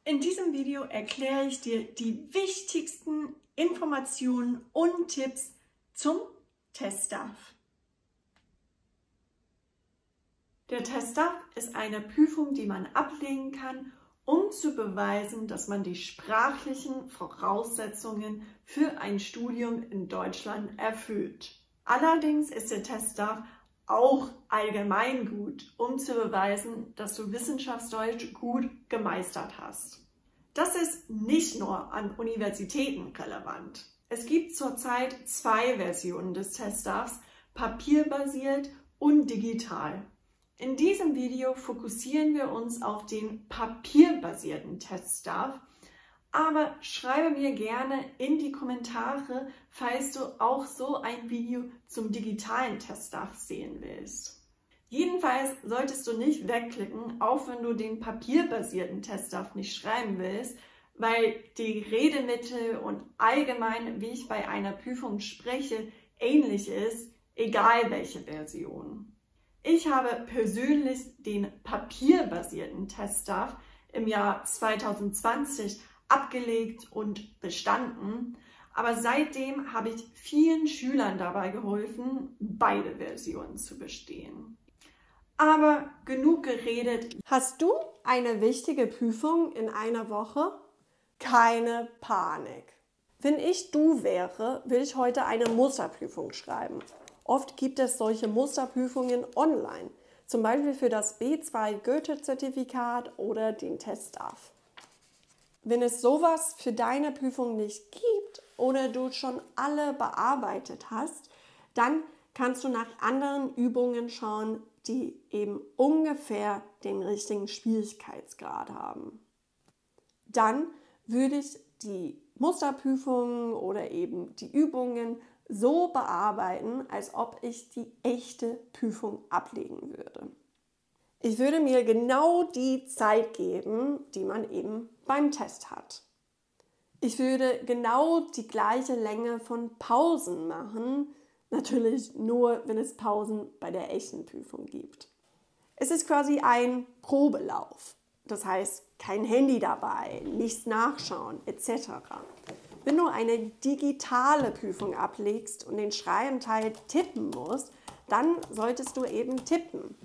In diesem Video erkläre ich dir die wichtigsten Informationen und Tipps zum TestDaF. Der TestDaF ist eine Prüfung, die man ablegen kann, um zu beweisen, dass man die sprachlichen Voraussetzungen für ein Studium in Deutschland erfüllt. Allerdings ist der TestDaF auch allgemein gut, um zu beweisen, dass du Wissenschaftsdeutsch gut gemeistert hast. Das ist nicht nur an Universitäten relevant. Es gibt zurzeit 2 Versionen des TestDaFs, papierbasiert und digital. In diesem Video fokussieren wir uns auf den papierbasierten TestDaF, aber schreibe mir gerne in die Kommentare, falls du auch so ein Video zum digitalen TestDaF sehen willst. Jedenfalls solltest du nicht wegklicken, auch wenn du den papierbasierten TestDaF nicht schreiben willst, weil die Redemittel und allgemein, wie ich bei einer Prüfung spreche, ähnlich ist, egal welche Version. Ich habe persönlich den papierbasierten TestDaF im Jahr 2020 abgelegt und bestanden, aber seitdem habe ich vielen Schülern dabei geholfen, beide Versionen zu bestehen. Aber genug geredet. Hast du eine wichtige Prüfung in einer Woche? Keine Panik. Wenn ich du wäre, will ich heute eine Musterprüfung schreiben. Oft gibt es solche Musterprüfungen online, zum Beispiel für das B2 Goethe-Zertifikat oder den TestDaF. Wenn es sowas für deine Prüfung nicht gibt oder du schon alle bearbeitet hast, dann kannst du nach anderen Übungen schauen, die eben ungefähr den richtigen Schwierigkeitsgrad haben. Dann würde ich die Musterprüfungen oder eben die Übungen so bearbeiten, als ob ich die echte Prüfung ablegen würde. Ich würde mir genau die Zeit geben, die man eben beim Test hat. Ich würde genau die gleiche Länge von Pausen machen, natürlich nur, wenn es Pausen bei der echten Prüfung gibt. Es ist quasi ein Probelauf. Das heißt, kein Handy dabei, nichts nachschauen etc. Wenn du eine digitale Prüfung ablegst und den Schreibenteil tippen musst, dann solltest du eben tippen.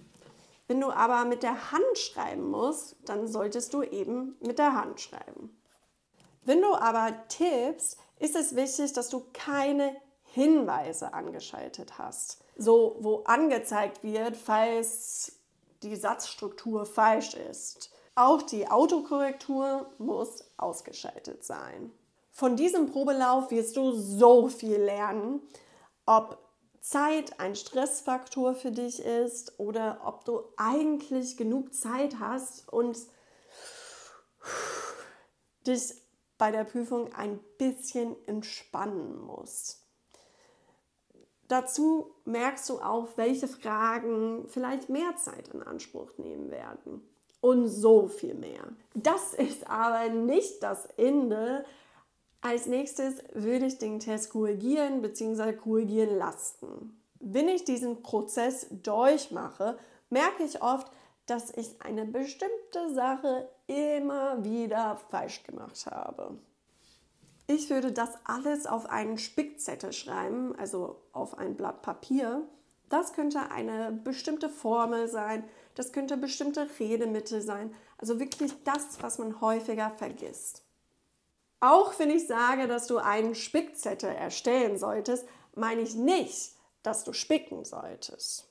Wenn du aber mit der Hand schreiben musst, dann solltest du eben mit der Hand schreiben. Wenn du aber tippst, ist es wichtig, dass du keine Hinweise angeschaltet hast. So, wo angezeigt wird, falls die Satzstruktur falsch ist. Auch die Autokorrektur muss ausgeschaltet sein. Von diesem Probelauf wirst du so viel lernen, ob Zeit ein Stressfaktor für dich ist oder ob du eigentlich genug Zeit hast und dich bei der Prüfung ein bisschen entspannen musst. Dazu merkst du auch, welche Fragen vielleicht mehr Zeit in Anspruch nehmen werden. Und so viel mehr. Das ist aber nicht das Ende. Als nächstes würde ich den Test korrigieren bzw. korrigieren lassen. Wenn ich diesen Prozess durchmache, merke ich oft, dass ich eine bestimmte Sache immer wieder falsch gemacht habe. Ich würde das alles auf einen Spickzettel schreiben, also auf ein Blatt Papier. Das könnte eine bestimmte Formel sein, das könnte bestimmte Redemittel sein, also wirklich das, was man häufiger vergisst. Auch wenn ich sage, dass du einen Spickzettel erstellen solltest, meine ich nicht, dass du spicken solltest.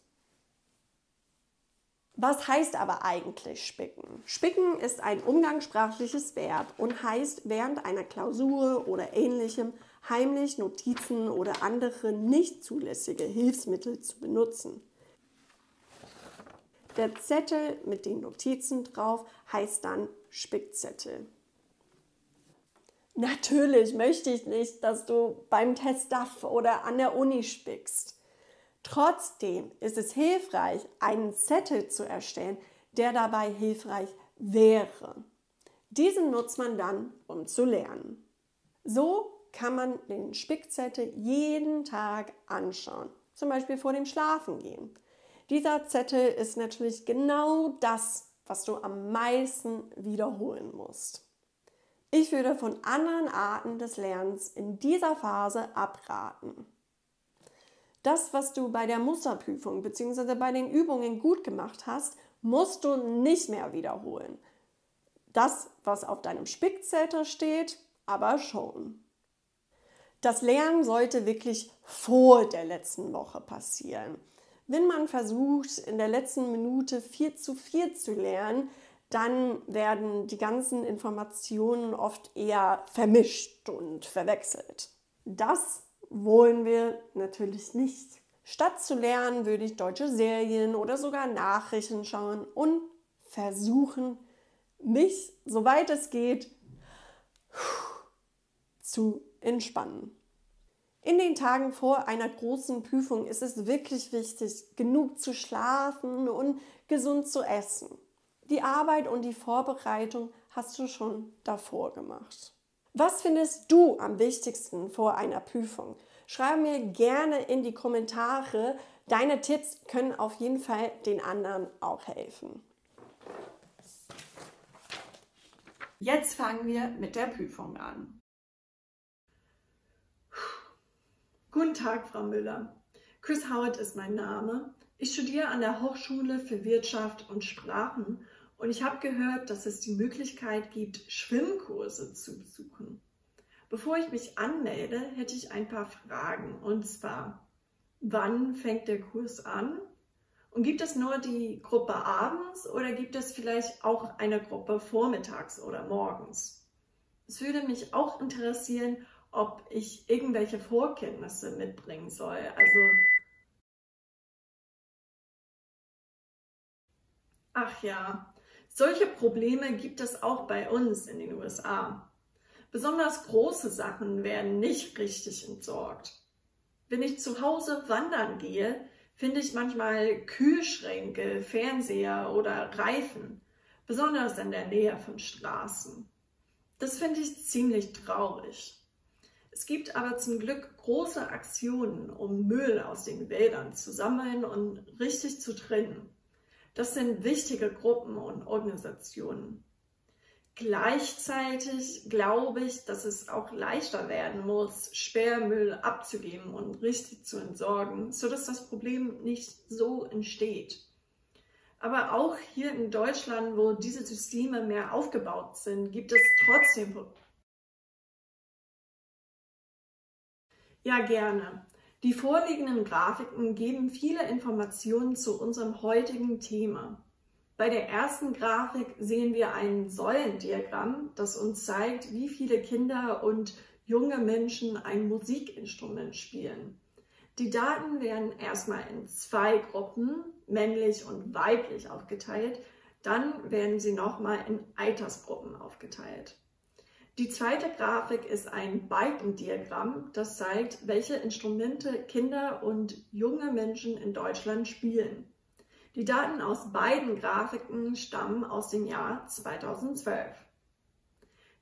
Was heißt aber eigentlich spicken? Spicken ist ein umgangssprachliches Verb und heißt, während einer Klausur oder Ähnlichem heimlich Notizen oder andere nicht zulässige Hilfsmittel zu benutzen. Der Zettel mit den Notizen drauf heißt dann Spickzettel. Natürlich möchte ich nicht, dass du beim TestDaF oder an der Uni spickst. Trotzdem ist es hilfreich, einen Zettel zu erstellen, der dabei hilfreich wäre. Diesen nutzt man dann, um zu lernen. So kann man den Spickzettel jeden Tag anschauen, zum Beispiel vor dem Schlafengehen. Dieser Zettel ist natürlich genau das, was du am meisten wiederholen musst. Ich würde von anderen Arten des Lernens in dieser Phase abraten. Das, was du bei der Musterprüfung bzw. bei den Übungen gut gemacht hast, musst du nicht mehr wiederholen. Das, was auf deinem Spickzettel steht, aber schon. Das Lernen sollte wirklich vor der letzten Woche passieren. Wenn man versucht, in der letzten Minute 4:4 zu lernen, dann werden die ganzen Informationen oft eher vermischt und verwechselt. Das wollen wir natürlich nicht. Statt zu lernen, würde ich deutsche Serien oder sogar Nachrichten schauen und versuchen, mich, soweit es geht, zu entspannen. In den Tagen vor einer großen Prüfung ist es wirklich wichtig, genug zu schlafen und gesund zu essen. Die Arbeit und die Vorbereitung hast du schon davor gemacht. Was findest du am wichtigsten vor einer Prüfung? Schreib mir gerne in die Kommentare. Deine Tipps können auf jeden Fall den anderen auch helfen. Jetzt fangen wir mit der Prüfung an. Guten Tag, Frau Müller. Chris Howard ist mein Name. Ich studiere an der Hochschule für Wirtschaft und Sprachen und ich habe gehört, dass es die Möglichkeit gibt, Schwimmkurse zu besuchen. Bevor ich mich anmelde, hätte ich ein paar Fragen. Und zwar, wann fängt der Kurs an? Und gibt es nur die Gruppe abends oder gibt es vielleicht auch eine Gruppe vormittags oder morgens? Es würde mich auch interessieren, ob ich irgendwelche Vorkenntnisse mitbringen soll. Ach ja, solche Probleme gibt es auch bei uns in den USA. Besonders große Sachen werden nicht richtig entsorgt. Wenn ich zu Hause wandern gehe, finde ich manchmal Kühlschränke, Fernseher oder Reifen, besonders in der Nähe von Straßen. Das finde ich ziemlich traurig. Es gibt aber zum Glück große Aktionen, um Müll aus den Wäldern zu sammeln und richtig zu trennen. Das sind wichtige Gruppen und Organisationen. Gleichzeitig glaube ich, dass es auch leichter werden muss, Sperrmüll abzugeben und richtig zu entsorgen, sodass das Problem nicht so entsteht. Aber auch hier in Deutschland, wo diese Systeme mehr aufgebaut sind, gibt es trotzdem... Ja, gerne. Die vorliegenden Grafiken geben viele Informationen zu unserem heutigen Thema. Bei der ersten Grafik sehen wir ein Säulendiagramm, das uns zeigt, wie viele Kinder und junge Menschen ein Musikinstrument spielen. Die Daten werden erstmal in 2 Gruppen, männlich und weiblich, aufgeteilt. Dann werden sie nochmal in Altersgruppen aufgeteilt. Die zweite Grafik ist ein Balkendiagramm, das zeigt, welche Instrumente Kinder und junge Menschen in Deutschland spielen. Die Daten aus beiden Grafiken stammen aus dem Jahr 2012.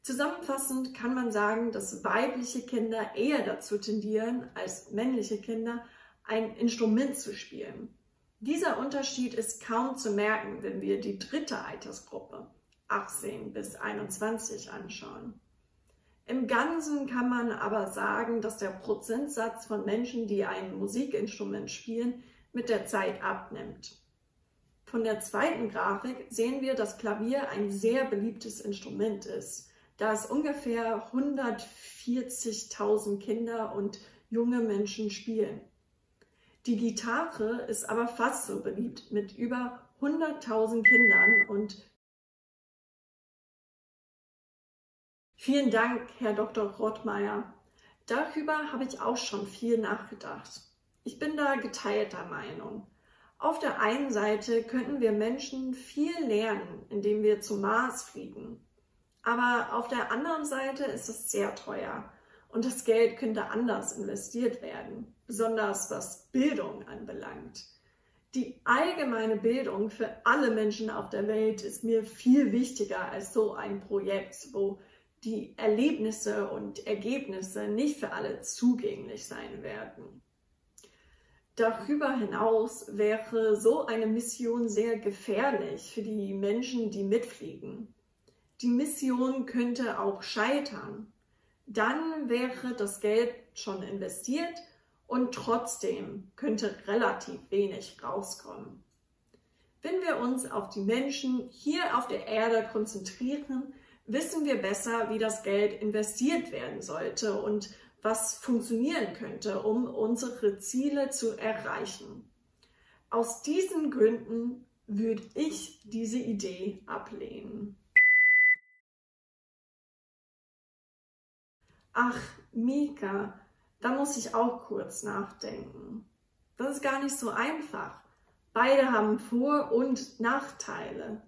Zusammenfassend kann man sagen, dass weibliche Kinder eher dazu tendieren, als männliche Kinder ein Instrument zu spielen. Dieser Unterschied ist kaum zu merken, wenn wir die dritte Altersgruppe, 18 bis 21, anschauen. Im Ganzen kann man aber sagen, dass der Prozentsatz von Menschen, die ein Musikinstrument spielen, mit der Zeit abnimmt. Von der zweiten Grafik sehen wir, dass Klavier ein sehr beliebtes Instrument ist, da es ungefähr 140.000 Kinder und junge Menschen spielen. Die Gitarre ist aber fast so beliebt mit über 100.000 Kindern und Vielen Dank, Herr Dr. Rothmeier. Darüber habe ich auch schon viel nachgedacht. Ich bin da geteilter Meinung. Auf der einen Seite könnten wir Menschen viel lernen, indem wir zum Mars fliegen. Aber auf der anderen Seite ist es sehr teuer und das Geld könnte anders investiert werden, besonders was Bildung anbelangt. Die allgemeine Bildung für alle Menschen auf der Welt ist mir viel wichtiger als so ein Projekt, wo die Erlebnisse und Ergebnisse nicht für alle zugänglich sein werden. Darüber hinaus wäre so eine Mission sehr gefährlich für die Menschen, die mitfliegen. die Mission könnte auch scheitern. Dann wäre das Geld schon investiert und trotzdem könnte relativ wenig rauskommen. Wenn wir uns auf die Menschen hier auf der Erde konzentrieren, wissen wir besser, wie das Geld investiert werden sollte und was funktionieren könnte, um unsere Ziele zu erreichen. Aus diesen Gründen würde ich diese Idee ablehnen. Ach, Mika, da muss ich auch kurz nachdenken. Das ist gar nicht so einfach. Beide haben Vor- und Nachteile.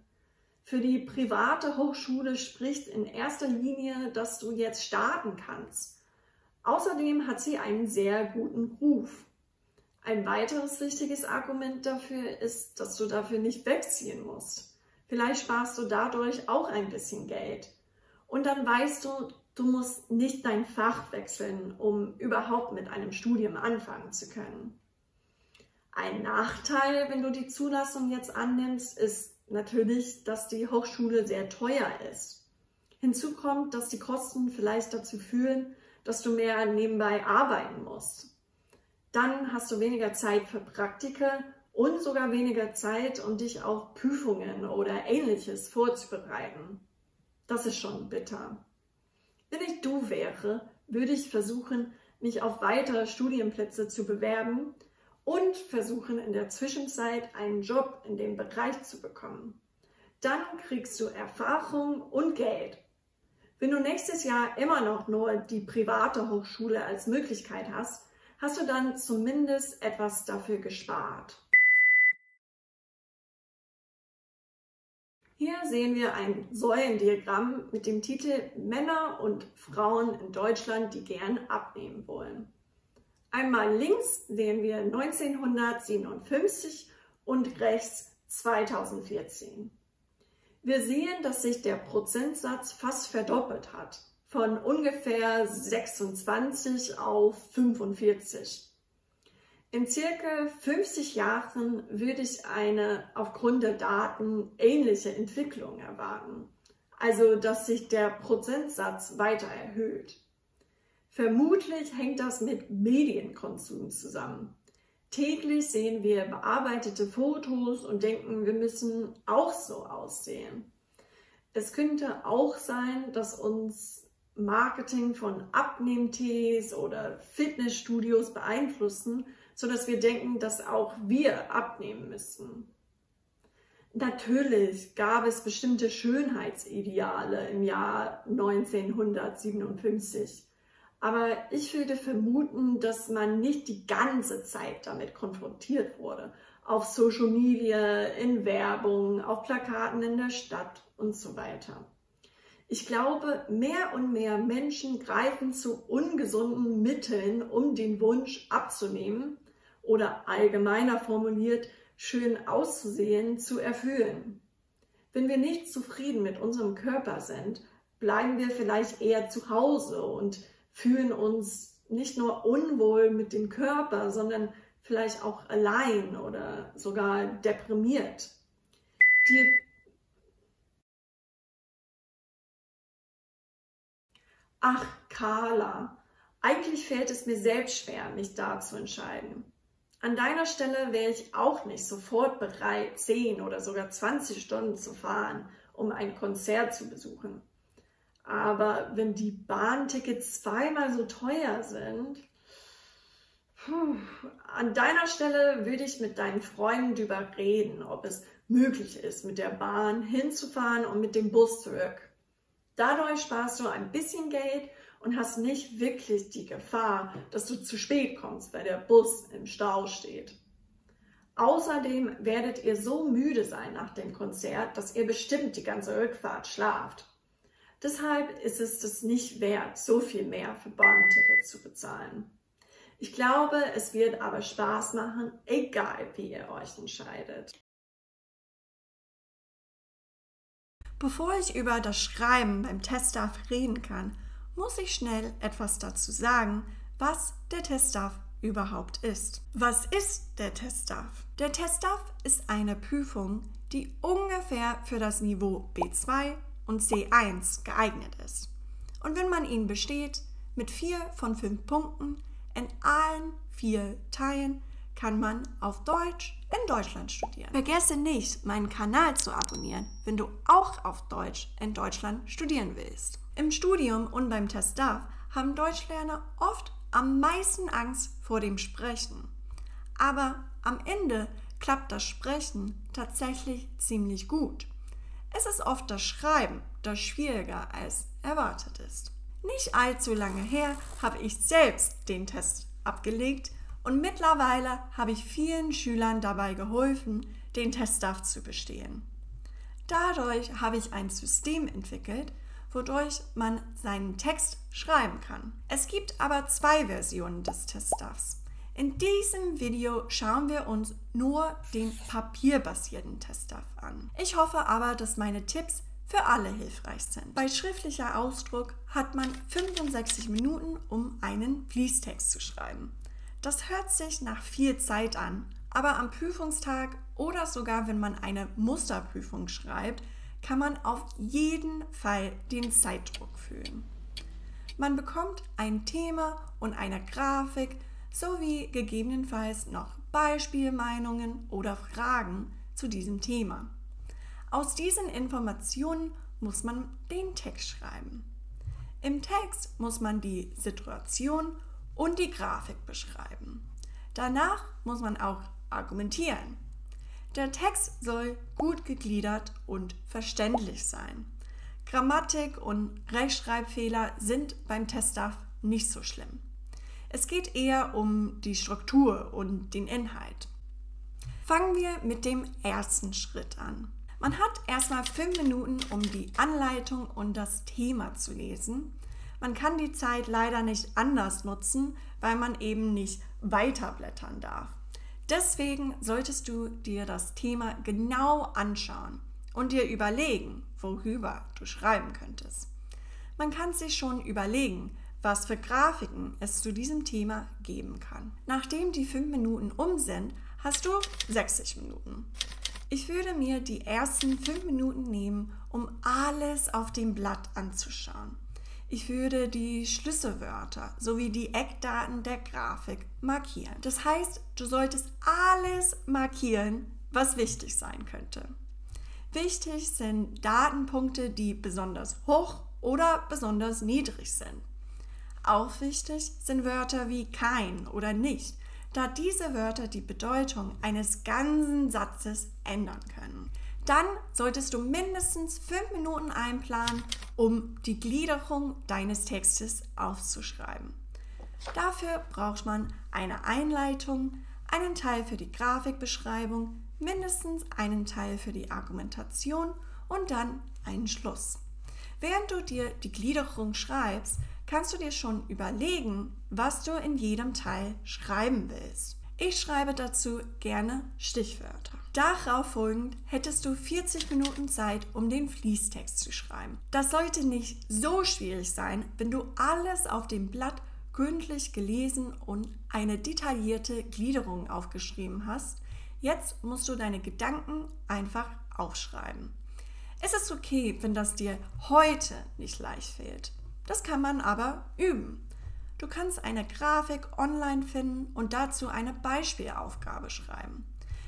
Für die private Hochschule spricht in erster Linie, dass du jetzt starten kannst. Außerdem hat sie einen sehr guten Ruf. Ein weiteres wichtiges Argument dafür ist, dass du dafür nicht wegziehen musst. Vielleicht sparst du dadurch auch ein bisschen Geld. Und dann weißt du, du musst nicht dein Fach wechseln, um überhaupt mit einem Studium anfangen zu können. Ein Nachteil, wenn du die Zulassung jetzt annimmst, ist natürlich, dass die Hochschule sehr teuer ist. Hinzu kommt, dass die Kosten vielleicht dazu führen, dass du mehr nebenbei arbeiten musst. Dann hast du weniger Zeit für Praktika und sogar weniger Zeit, um dich auf Prüfungen oder Ähnliches vorzubereiten. Das ist schon bitter. Wenn ich du wäre, würde ich versuchen, mich auf weitere Studienplätze zu bewerben und versuchen, in der Zwischenzeit einen Job in dem Bereich zu bekommen. Dann kriegst du Erfahrung und Geld. Wenn du nächstes Jahr immer noch nur die private Hochschule als Möglichkeit hast, hast du dann zumindest etwas dafür gespart. Hier sehen wir ein Säulendiagramm mit dem Titel Männer und Frauen in Deutschland, die gern abnehmen wollen. Einmal links sehen wir 1957 und rechts 2014. Wir sehen, dass sich der Prozentsatz fast verdoppelt hat, von ungefähr 26 auf 45. In circa 50 Jahren würde ich eine aufgrund der Daten ähnliche Entwicklung erwarten, also dass sich der Prozentsatz weiter erhöht. Vermutlich hängt das mit Medienkonsum zusammen. Täglich sehen wir bearbeitete Fotos und denken, wir müssen auch so aussehen. Es könnte auch sein, dass uns Marketing von Abnehmtees oder Fitnessstudios beeinflussen, sodass wir denken, dass auch wir abnehmen müssen. Natürlich gab es bestimmte Schönheitsideale im Jahr 1957. Aber ich würde vermuten, dass man nicht die ganze Zeit damit konfrontiert wurde. Auf Social Media, in Werbung, auf Plakaten in der Stadt und so weiter. Ich glaube, mehr und mehr Menschen greifen zu ungesunden Mitteln, um den Wunsch abzunehmen oder allgemeiner formuliert, schön auszusehen, zu erfüllen. Wenn wir nicht zufrieden mit unserem Körper sind, bleiben wir vielleicht eher zu Hause und fühlen uns nicht nur unwohl mit dem Körper, sondern vielleicht auch allein oder sogar deprimiert. Ach, Carla, eigentlich fällt es mir selbst schwer, mich da zu entscheiden. An deiner Stelle wäre ich auch nicht sofort bereit, 10 oder sogar 20 Stunden zu fahren, um ein Konzert zu besuchen. Aber wenn die Bahntickets zweimal so teuer sind, an deiner Stelle würde ich mit deinen Freunden darüber reden, ob es möglich ist, mit der Bahn hinzufahren und mit dem Bus zurück. Dadurch sparst du ein bisschen Geld und hast nicht wirklich die Gefahr, dass du zu spät kommst, weil der Bus im Stau steht. Außerdem werdet ihr so müde sein nach dem Konzert, dass ihr bestimmt die ganze Rückfahrt schlaft. Deshalb ist es das nicht wert, so viel mehr für Bahntickets zu bezahlen. Ich glaube, es wird aber Spaß machen, egal wie ihr euch entscheidet. Bevor ich über das Schreiben beim Testaf reden kann, muss ich schnell etwas dazu sagen, was der Testaf überhaupt ist. Was ist der Testaf? Der Testaf ist eine Prüfung, die ungefähr für das Niveau B2 und C1 geeignet ist. Und wenn man ihn besteht, mit 4 von 5 Punkten in allen 4 Teilen, kann man auf Deutsch in Deutschland studieren. Vergesse nicht, meinen Kanal zu abonnieren, wenn du auch auf Deutsch in Deutschland studieren willst. Im Studium und beim Test DAF haben Deutschlerner oft am meisten Angst vor dem Sprechen. Aber am Ende klappt das Sprechen tatsächlich ziemlich gut. Es ist oft das Schreiben, das schwieriger als erwartet ist. Nicht allzu lange her habe ich selbst den Test abgelegt und mittlerweile habe ich vielen Schülern dabei geholfen, den Test DAF zu bestehen. Dadurch habe ich ein System entwickelt, wodurch man seinen Text schreiben kann. Es gibt aber 2 Versionen des Test DAFs. In diesem Video schauen wir uns nur den papierbasierten Test DAF an. Ich hoffe aber, dass meine Tipps für alle hilfreich sind. Bei schriftlicher Ausdruck hat man 65 Minuten, um einen Fließtext zu schreiben. Das hört sich nach viel Zeit an, aber am Prüfungstag oder sogar wenn man eine Musterprüfung schreibt, kann man auf jeden Fall den Zeitdruck fühlen. Man bekommt ein Thema und eine Grafik sowie gegebenenfalls noch Beispielmeinungen oder Fragen zu diesem Thema. Aus diesen Informationen muss man den Text schreiben. Im Text muss man die Situation und die Grafik beschreiben. Danach muss man auch argumentieren. Der Text soll gut gegliedert und verständlich sein. Grammatik und Rechtschreibfehler sind beim Test DAF nicht so schlimm. Es geht eher um die Struktur und den Inhalt. Fangen wir mit dem ersten Schritt an. Man hat erstmal 5 Minuten, um die Anleitung und das Thema zu lesen. Man kann die Zeit leider nicht anders nutzen, weil man eben nicht weiterblättern darf. Deswegen solltest du dir das Thema genau anschauen und dir überlegen, worüber du schreiben könntest. Man kann sich schon überlegen, was für Grafiken es zu diesem Thema geben kann. Nachdem die 5 Minuten um sind, hast du 60 Minuten. Ich würde mir die ersten 5 Minuten nehmen, um alles auf dem Blatt anzuschauen. Ich würde die Schlüsselwörter sowie die Eckdaten der Grafik markieren. Das heißt, du solltest alles markieren, was wichtig sein könnte. Wichtig sind Datenpunkte, die besonders hoch oder besonders niedrig sind. Auch wichtig sind Wörter wie kein oder nicht, da diese Wörter die Bedeutung eines ganzen Satzes ändern können. Dann solltest du mindestens 5 Minuten einplanen, um die Gliederung deines Textes aufzuschreiben. Dafür braucht man eine Einleitung, einen Teil für die Grafikbeschreibung, mindestens einen Teil für die Argumentation und dann einen Schluss. Während du dir die Gliederung schreibst, kannst du dir schon überlegen, was du in jedem Teil schreiben willst. Ich schreibe dazu gerne Stichwörter. Darauf folgend hättest du 40 Minuten Zeit, um den Fließtext zu schreiben. Das sollte nicht so schwierig sein, wenn du alles auf dem Blatt gründlich gelesen und eine detaillierte Gliederung aufgeschrieben hast. Jetzt musst du deine Gedanken einfach aufschreiben. Es ist okay, wenn das dir heute nicht leicht fällt. Das kann man aber üben. Du kannst eine Grafik online finden und dazu eine Beispielaufgabe schreiben.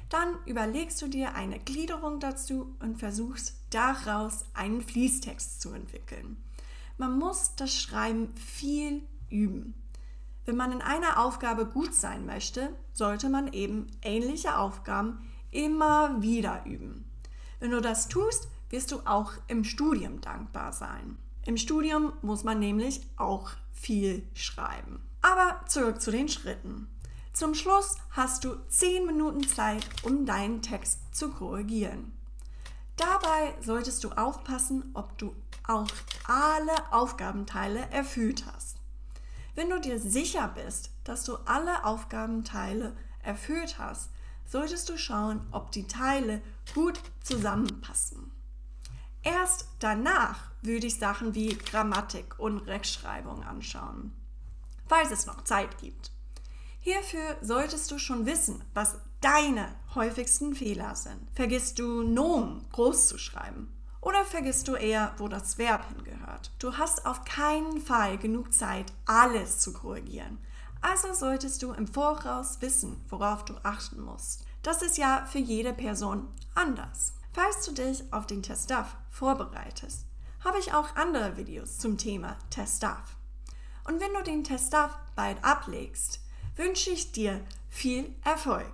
Dann überlegst du dir eine Gliederung dazu und versuchst daraus einen Fließtext zu entwickeln. Man muss das Schreiben viel üben. Wenn man in einer Aufgabe gut sein möchte, sollte man eben ähnliche Aufgaben immer wieder üben. Wenn du das tust, wirst du auch im Studium dankbar sein. Im Studium muss man nämlich auch viel schreiben. Aber zurück zu den Schritten. Zum Schluss hast du 10 Minuten Zeit, um deinen Text zu korrigieren. Dabei solltest du aufpassen, ob du auch alle Aufgabenteile erfüllt hast. Wenn du dir sicher bist, dass du alle Aufgabenteile erfüllt hast, solltest du schauen, ob die Teile gut zusammenpassen. Erst danach würde ich Sachen wie Grammatik und Rechtschreibung anschauen, falls es noch Zeit gibt. Hierfür solltest du schon wissen, was deine häufigsten Fehler sind. Vergisst du Nomen groß zu schreiben? Oder vergisst du eher, wo das Verb hingehört? Du hast auf keinen Fall genug Zeit, alles zu korrigieren. Also solltest du im Voraus wissen, worauf du achten musst. Das ist ja für jede Person anders. Falls du dich auf den Test DAF vorbereitest, habe ich auch andere Videos zum Thema Test DAF. Und wenn du den Test DAF bald ablegst, wünsche ich dir viel Erfolg.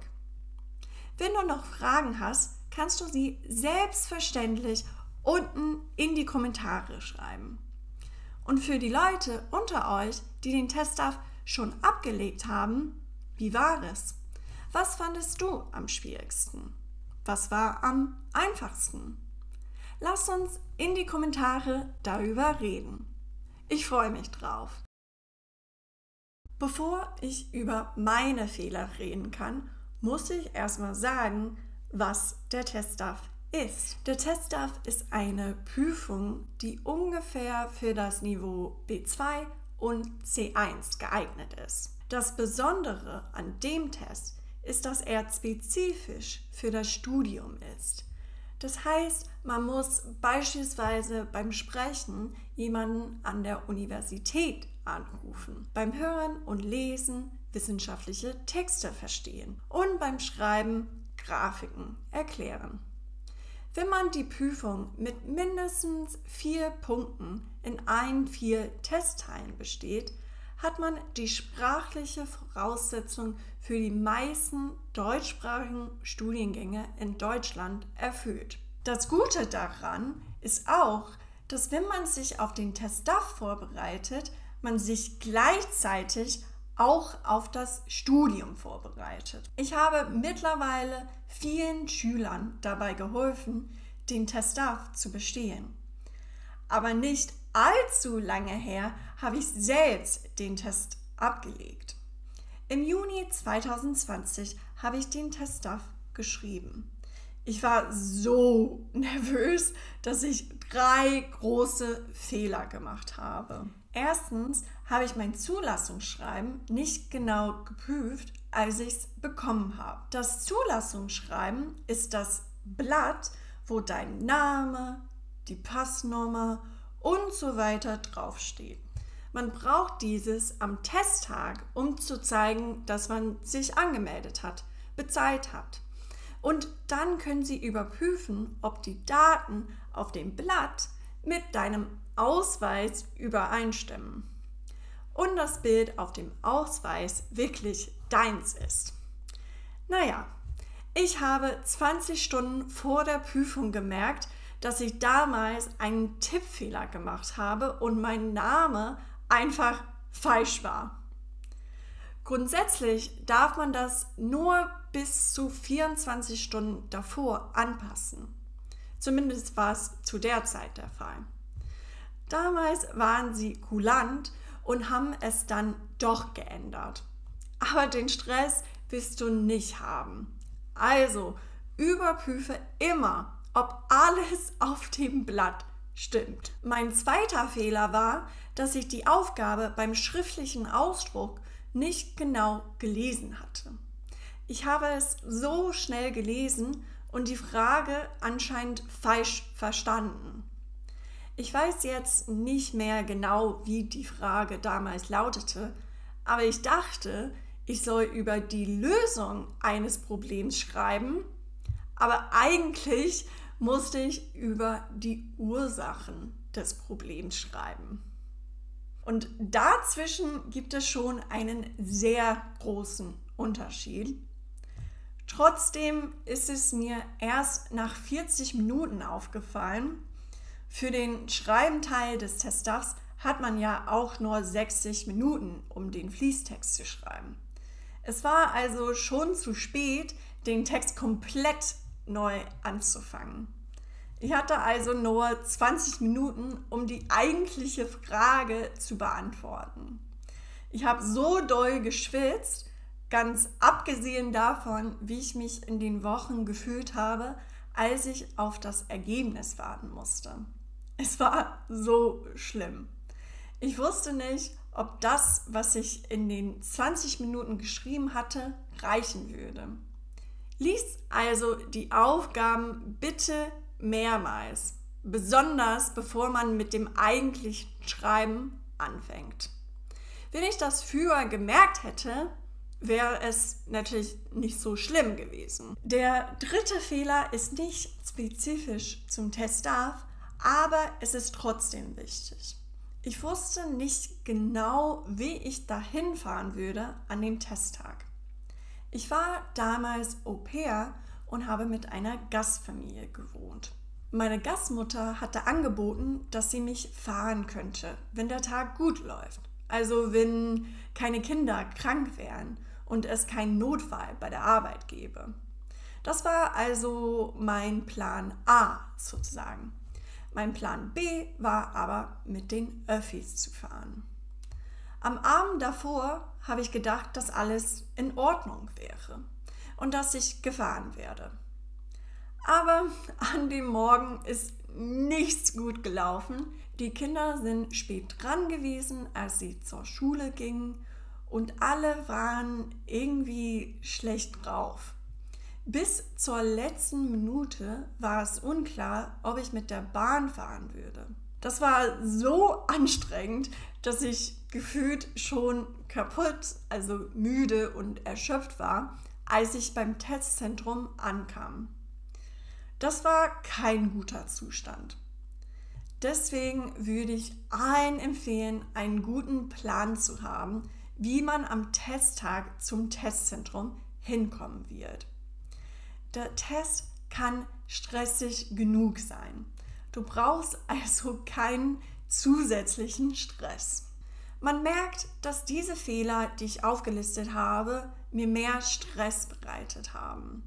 Wenn du noch Fragen hast, kannst du sie selbstverständlich unten in die Kommentare schreiben. Und für die Leute unter euch, die den Test DAF schon abgelegt haben, wie war es? Was fandest du am schwierigsten? Was war am einfachsten? Lass uns in die Kommentare darüber reden. Ich freue mich drauf. Bevor ich über meine Fehler reden kann, muss ich erstmal sagen, was der Test DAF ist. Der Test DAF ist eine Prüfung, die ungefähr für das Niveau B2 und C1 geeignet ist. Das Besondere an dem Test ist, dass er spezifisch für das Studium ist. Das heißt, man muss beispielsweise beim Sprechen jemanden an der Universität anrufen, beim Hören und Lesen wissenschaftliche Texte verstehen und beim Schreiben Grafiken erklären. Wenn man die Prüfung mit mindestens 4 Punkten in allen 4 Testteilen besteht, hat man die sprachliche Voraussetzung für die meisten deutschsprachigen Studiengänge in Deutschland erfüllt. Das Gute daran ist auch, dass wenn man sich auf den Test DAF vorbereitet, man sich gleichzeitig auch auf das Studium vorbereitet. Ich habe mittlerweile vielen Schülern dabei geholfen, den Test DAF zu bestehen. Aber nicht allzu lange her habe ich selbst den Test abgelegt. Im Juni 2020 habe ich den Test DAF geschrieben. Ich war so nervös, dass ich 3 große Fehler gemacht habe. Erstens habe ich mein Zulassungsschreiben nicht genau geprüft, als ich es bekommen habe. Das Zulassungsschreiben ist das Blatt, wo dein Name, die Passnummer und so weiter draufsteht. Man braucht dieses am Testtag, um zu zeigen, dass man sich angemeldet hat, bezahlt hat. Und dann können Sie überprüfen, ob die Daten auf dem Blatt mit deinem Ausweis übereinstimmen und das Bild auf dem Ausweis wirklich deins ist. Naja, ich habe 20 Stunden vor der Prüfung gemerkt, dass ich damals einen Tippfehler gemacht habe und mein Name einfach falsch war. Grundsätzlich darf man das nur bis zu 24 Stunden davor anpassen. Zumindest war es zu der Zeit der Fall. Damals waren sie kulant und haben es dann doch geändert. Aber den Stress willst du nicht haben. Also überprüfe immer, ob alles auf dem Blatt stimmt. Mein zweiter Fehler war, dass ich die Aufgabe beim schriftlichen Ausdruck nicht genau gelesen hatte. Ich habe es so schnell gelesen und die Frage anscheinend falsch verstanden. Ich weiß jetzt nicht mehr genau, wie die Frage damals lautete, aber ich dachte, ich soll über die Lösung eines Problems schreiben, aber eigentlich musste ich über die Ursachen des Problems schreiben. Und dazwischen gibt es schon einen sehr großen Unterschied. Trotzdem ist es mir erst nach 40 Minuten aufgefallen. Für den Schreibenteil des Test DAFs hat man ja auch nur 60 Minuten, um den Fließtext zu schreiben. Es war also schon zu spät, den Text komplett neu anzufangen. Ich hatte also nur 20 Minuten, um die eigentliche Frage zu beantworten. Ich habe so doll geschwitzt, ganz abgesehen davon, wie ich mich in den Wochen gefühlt habe, als ich auf das Ergebnis warten musste. Es war so schlimm. Ich wusste nicht, ob das, was ich in den 20 Minuten geschrieben hatte, reichen würde. Lies also die Aufgaben bitte mehrmals. besonders bevor man mit dem eigentlichen Schreiben anfängt. Wenn ich das früher gemerkt hätte, wäre es natürlich nicht so schlimm gewesen. Der dritte Fehler ist nicht spezifisch zum Testdarf, aber es ist trotzdem wichtig. Ich wusste nicht genau, wie ich dahin fahren würde an dem Testtag. Ich war damals Au-pair und habe mit einer Gastfamilie gewohnt. Meine Gastmutter hatte angeboten, dass sie mich fahren könnte, wenn der Tag gut läuft. Also wenn keine Kinder krank wären und es keinen Notfall bei der Arbeit gäbe. Das war also mein Plan A sozusagen. Mein Plan B war aber, mit den Öffis zu fahren. Am Abend davor habe ich gedacht, dass alles in Ordnung wäre und dass ich gefahren werde. Aber an dem Morgen ist nichts gut gelaufen. Die Kinder sind spät dran gewesen, als sie zur Schule gingen, und alle waren irgendwie schlecht drauf. Bis zur letzten Minute war es unklar, ob ich mit der Bahn fahren würde. Das war so anstrengend, dass ich gefühlt schon kaputt, also müde und erschöpft war, als ich beim Testzentrum ankam. Das war kein guter Zustand. Deswegen würde ich allen empfehlen, einen guten Plan zu haben, wie man am Testtag zum Testzentrum hinkommen wird. Der Test kann stressig genug sein. Du brauchst also keinen zusätzlichen Stress. Man merkt, dass diese Fehler, die ich aufgelistet habe, mir mehr Stress bereitet haben.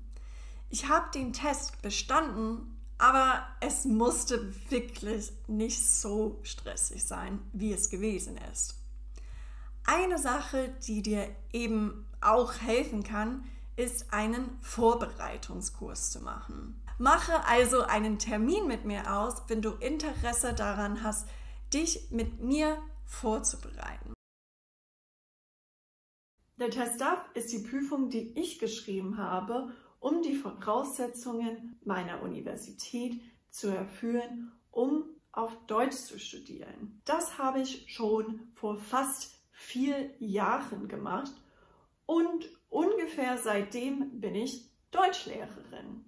Ich habe den Test bestanden, aber es musste wirklich nicht so stressig sein, wie es gewesen ist. Eine Sache, die dir eben auch helfen kann, ist, einen Vorbereitungskurs zu machen. Mache also einen Termin mit mir aus, wenn du Interesse daran hast, dich mit mir vorzubereiten. Der Testdarf ist die Prüfung, die ich geschrieben habe, um die Voraussetzungen meiner Universität zu erfüllen, um auf Deutsch zu studieren. Das habe ich schon vor fast 4 Jahren gemacht und ungefähr seitdem bin ich Deutschlehrerin.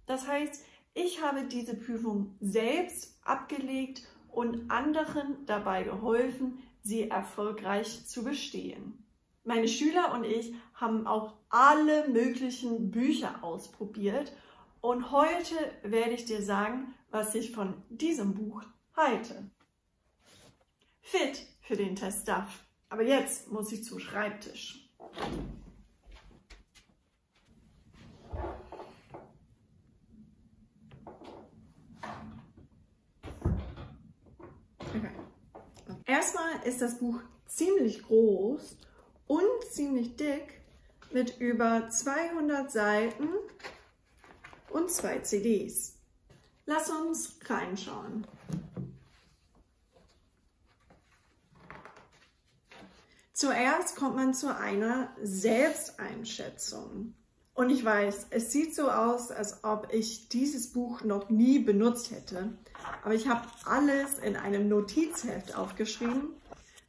Das heißt, ich habe diese Prüfung selbst abgelegt und anderen dabei geholfen, sie erfolgreich zu bestehen. Meine Schüler und ich haben auch alle möglichen Bücher ausprobiert und heute werde ich dir sagen, was ich von diesem Buch halte. Fit für den Testdarf. Aber jetzt muss ich zum Schreibtisch. Okay. Erstmal ist das Buch ziemlich groß und ziemlich dick mit über 200 Seiten und 2 CDs. Lass uns reinschauen. Zuerst kommt man zu einer Selbsteinschätzung. Und ich weiß, es sieht so aus, als ob ich dieses Buch noch nie benutzt hätte. Aber ich habe alles in einem Notizheft aufgeschrieben.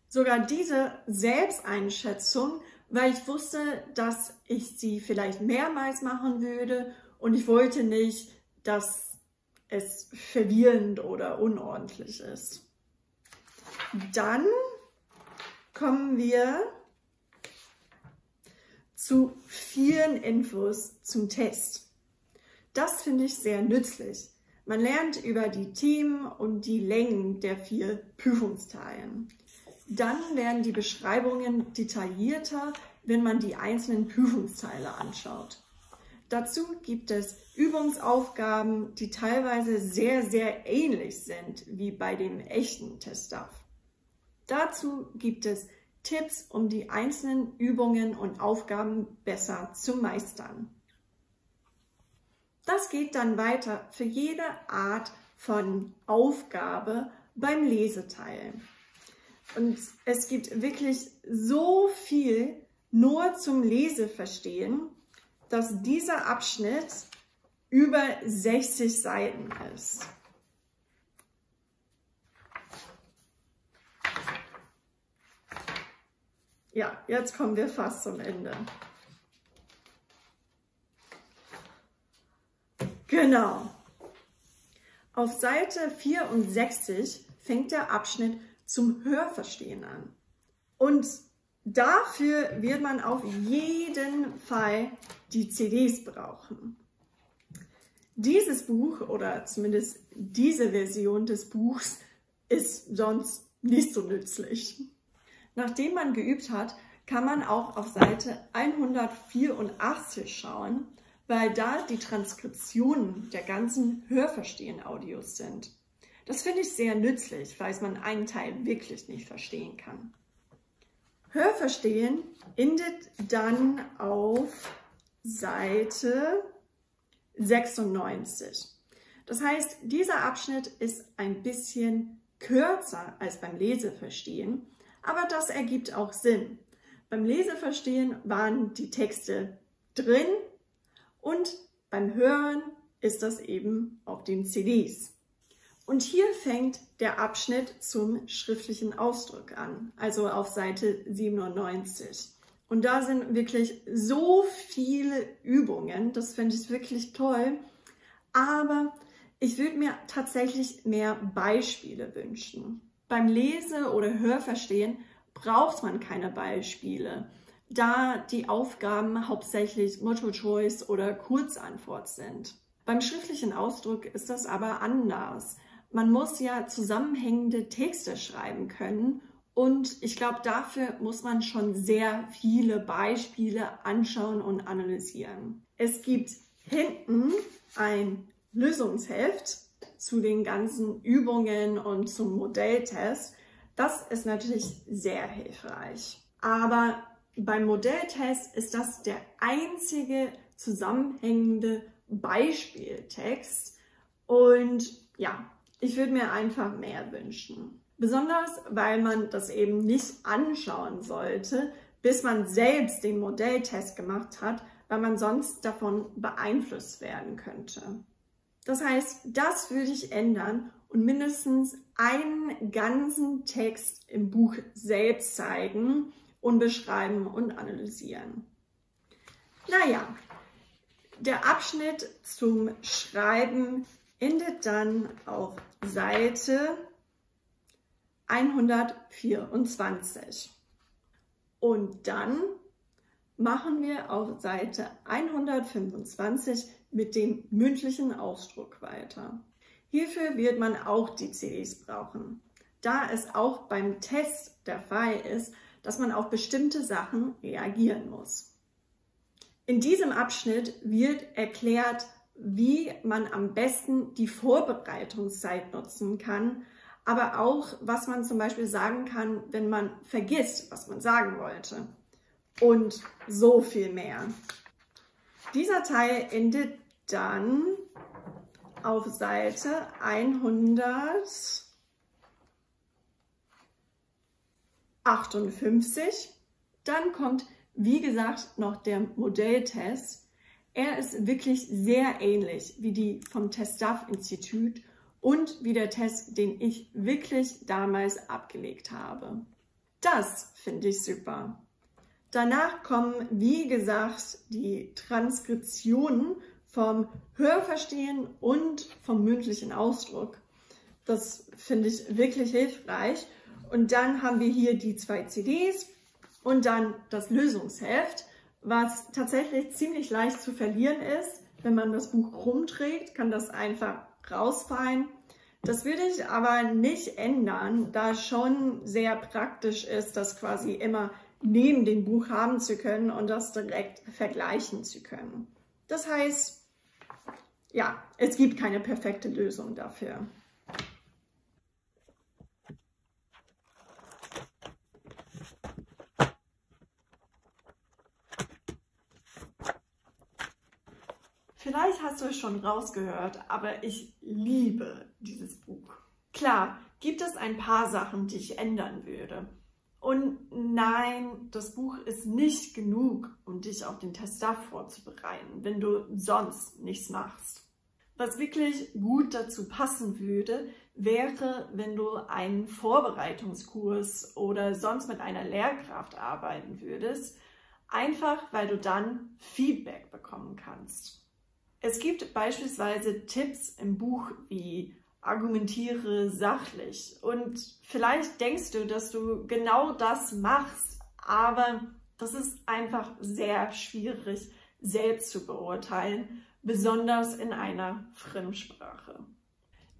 Sogar diese Selbsteinschätzung, weil ich wusste, dass ich sie vielleicht mehrmals machen würde. Und ich wollte nicht, dass es verwirrend oder unordentlich ist. Dann kommen wir zu vielen Infos zum Test. Das finde ich sehr nützlich. Man lernt über die Themen und die Längen der 4 Prüfungsteilen. Dann werden die Beschreibungen detaillierter, wenn man die einzelnen Prüfungsteile anschaut. Dazu gibt es Übungsaufgaben, die teilweise sehr, sehr ähnlich sind wie bei dem echten Testdarf. Dazu gibt es Tipps, um die einzelnen Übungen und Aufgaben besser zu meistern. Das geht dann weiter für jede Art von Aufgabe beim Leseteil. Und es gibt wirklich so viel nur zum Leseverstehen, dass dieser Abschnitt über 60 Seiten ist. Ja, jetzt kommen wir fast zum Ende. Genau. Auf Seite 64 fängt der Abschnitt zum Hörverstehen an. Und dafür wird man auf jeden Fall die CDs brauchen. Dieses Buch oder zumindest diese Version des Buchs ist sonst nicht so nützlich. Nachdem man geübt hat, kann man auch auf Seite 184 schauen, weil da die Transkriptionen der ganzen Hörverstehen-Audios sind. Das finde ich sehr nützlich, falls man einen Teil wirklich nicht verstehen kann. Hörverstehen endet dann auf Seite 96. Das heißt, dieser Abschnitt ist ein bisschen kürzer als beim Leseverstehen, aber das ergibt auch Sinn. Beim Leseverstehen waren die Texte drin und beim Hören ist das eben auf den CDs. Und hier fängt der Abschnitt zum schriftlichen Ausdruck an, also auf Seite 97. Und da sind wirklich so viele Übungen, das finde ich wirklich toll, aber ich würde mir tatsächlich mehr Beispiele wünschen. Beim Lese- oder Hörverstehen braucht man keine Beispiele, da die Aufgaben hauptsächlich Multiple-Choice oder Kurzantwort sind. Beim schriftlichen Ausdruck ist das aber anders. Man muss ja zusammenhängende Texte schreiben können und ich glaube, dafür muss man schon sehr viele Beispiele anschauen und analysieren. Es gibt hinten ein Lösungsheft zu den ganzen Übungen und zum Modelltest. Das ist natürlich sehr hilfreich. Aber beim Modelltest ist das der einzige zusammenhängende Beispieltext und ja, ich würde mir einfach mehr wünschen. Besonders, weil man das eben nicht anschauen sollte, bis man selbst den Modelltest gemacht hat, weil man sonst davon beeinflusst werden könnte. Das heißt, das würde ich ändern und mindestens einen ganzen Text im Buch selbst zeigen und beschreiben und analysieren. Naja, der Abschnitt zum Schreiben endet dann auf Seite 124. Und dann machen wir auf Seite 125 mit dem mündlichen Ausdruck weiter. Hierfür wird man auch die CDs brauchen, da es auch beim Test der Fall ist, dass man auf bestimmte Sachen reagieren muss. In diesem Abschnitt wird erklärt, wie man am besten die Vorbereitungszeit nutzen kann, aber auch, was man zum Beispiel sagen kann, wenn man vergisst, was man sagen wollte. Und so viel mehr. Dieser Teil endet dann auf Seite 158. Dann kommt, wie gesagt, noch der Modelltest. Er ist wirklich sehr ähnlich wie die vom TestDaF-Institut und wie der Test, den ich wirklich damals abgelegt habe. Das finde ich super. Danach kommen, wie gesagt, die Transkriptionen vom Hörverstehen und vom mündlichen Ausdruck. Das finde ich wirklich hilfreich. Und dann haben wir hier die 2 CDs und dann das Lösungsheft, was tatsächlich ziemlich leicht zu verlieren ist. Wenn man das Buch rumträgt, kann das einfach rausfallen. Das würde ich aber nicht ändern, da es schon sehr praktisch ist, das quasi immer neben dem Buch haben zu können und das direkt vergleichen zu können. Das heißt, ja, es gibt keine perfekte Lösung dafür. Vielleicht hast du es schon rausgehört, aber ich liebe dieses Buch. Klar, gibt es ein paar Sachen, die ich ändern würde. Und nein, das Buch ist nicht genug, um dich auf den TestDaF vorzubereiten, wenn du sonst nichts machst. Was wirklich gut dazu passen würde, wäre, wenn du einen Vorbereitungskurs oder sonst mit einer Lehrkraft arbeiten würdest, einfach weil du dann Feedback bekommen kannst. Es gibt beispielsweise Tipps im Buch wie argumentiere sachlich und vielleicht denkst du, dass du genau das machst, aber das ist einfach sehr schwierig selbst zu beurteilen, besonders in einer Fremdsprache.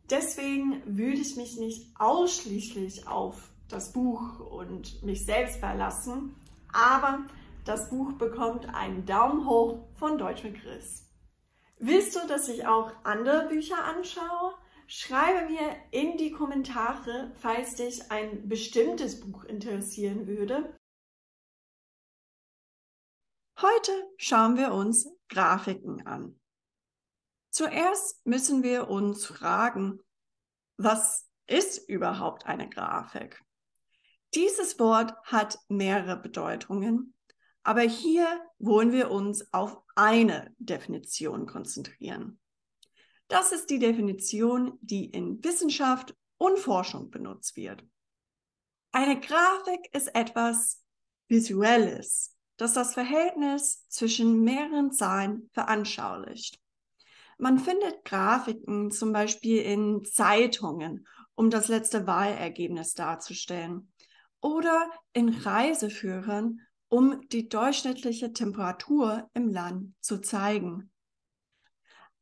Deswegen würde ich mich nicht ausschließlich auf das Buch und mich selbst verlassen, aber das Buch bekommt einen Daumen hoch von Deutsch mit Chris. Willst du, dass ich auch andere Bücher anschaue? Schreibe mir in die Kommentare, falls dich ein bestimmtes Buch interessieren würde. Heute schauen wir uns Grafiken an. Zuerst müssen wir uns fragen, was ist überhaupt eine Grafik? Dieses Wort hat mehrere Bedeutungen, aber hier wollen wir uns auf eine Definition konzentrieren. Das ist die Definition, die in Wissenschaft und Forschung benutzt wird. Eine Grafik ist etwas Visuelles, das das Verhältnis zwischen mehreren Zahlen veranschaulicht. Man findet Grafiken zum Beispiel in Zeitungen, um das letzte Wahlergebnis darzustellen, oder in Reiseführern, um die durchschnittliche Temperatur im Land zu zeigen.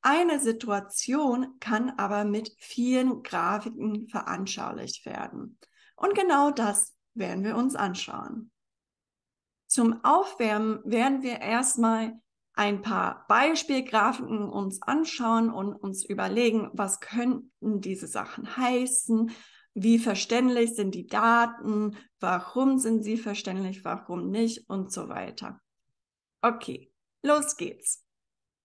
Eine Situation kann aber mit vielen Grafiken veranschaulicht werden. Und genau das werden wir uns anschauen. Zum Aufwärmen werden wir erstmal ein paar Beispielgrafiken uns anschauen und uns überlegen, was könnten diese Sachen heißen, wie verständlich sind die Daten, warum sind sie verständlich, warum nicht und so weiter. Okay, los geht's.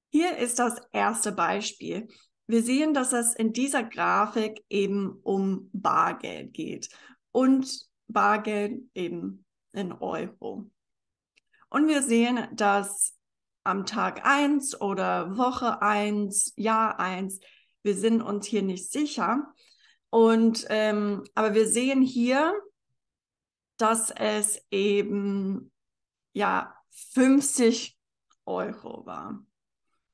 Hier ist das erste Beispiel. Wir sehen, dass es in dieser Grafik eben um Bargeld geht und Bargeld eben in Euro. Und wir sehen, dass am Tag 1 oder Woche 1, Jahr 1, wir sind uns hier nicht sicher. Und, aber wir sehen hier, dass es eben 50 Euro war.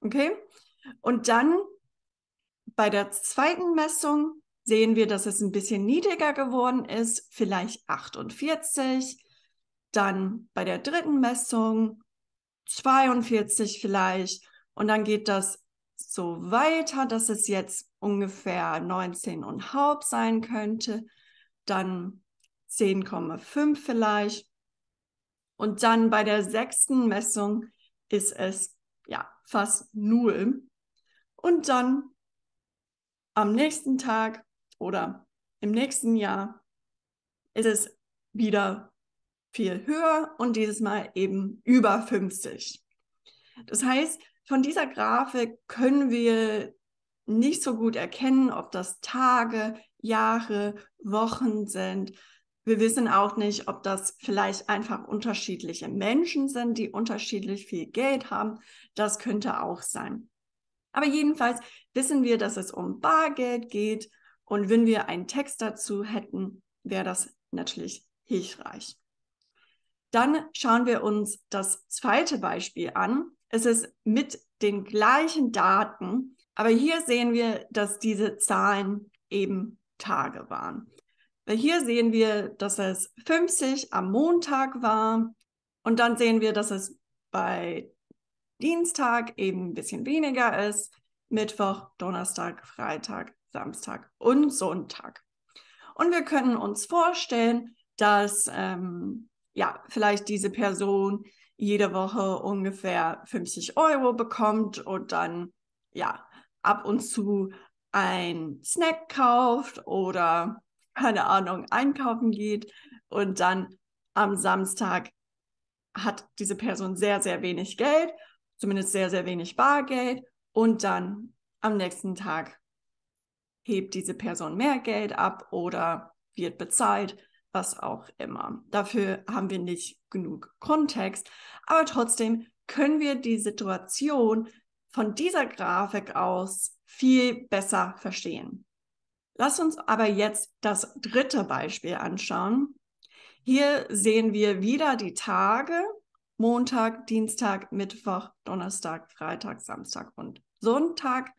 Okay? Und dann bei der zweiten Messung sehen wir, dass es ein bisschen niedriger geworden ist, vielleicht 48. Dann bei der dritten Messung 42 vielleicht. Und dann geht das so weiter, dass es jetzt ungefähr 19,5 sein könnte. Dann 10,5 vielleicht. Und dann bei der sechsten Messung ist es fast 0. Und dann am nächsten Tag oder im nächsten Jahr ist es wieder viel höher und dieses Mal eben über 50. Das heißt, von dieser Grafik können wir nicht so gut erkennen, ob das Tage, Jahre, Wochen sind. Wir wissen auch nicht, ob das vielleicht einfach unterschiedliche Menschen sind, die unterschiedlich viel Geld haben. Das könnte auch sein. Aber jedenfalls wissen wir, dass es um Bargeld geht. Und wenn wir einen Text dazu hätten, wäre das natürlich hilfreich. Dann schauen wir uns das zweite Beispiel an. Es ist mit den gleichen Daten, aber hier sehen wir, dass diese Zahlen eben Tage waren. Weil hier sehen wir, dass es 50 am Montag war und dann sehen wir, dass es bei Dienstag eben ein bisschen weniger ist, Mittwoch, Donnerstag, Freitag, Samstag und Sonntag. Und wir können uns vorstellen, dass vielleicht diese Person jede Woche ungefähr 50 Euro bekommt und dann ab und zu ein Snack kauft oder keine Ahnung, einkaufen geht und dann am Samstag hat diese Person sehr, sehr wenig Geld, zumindest sehr, sehr wenig Bargeld und dann am nächsten Tag hebt diese Person mehr Geld ab oder wird bezahlt, was auch immer. Dafür haben wir nicht genug Kontext, aber trotzdem können wir die Situation von dieser Grafik aus viel besser verstehen. Lass uns aber jetzt das dritte Beispiel anschauen. Hier sehen wir wieder die Tage: Montag, Dienstag, Mittwoch, Donnerstag, Freitag, Samstag und Sonntag.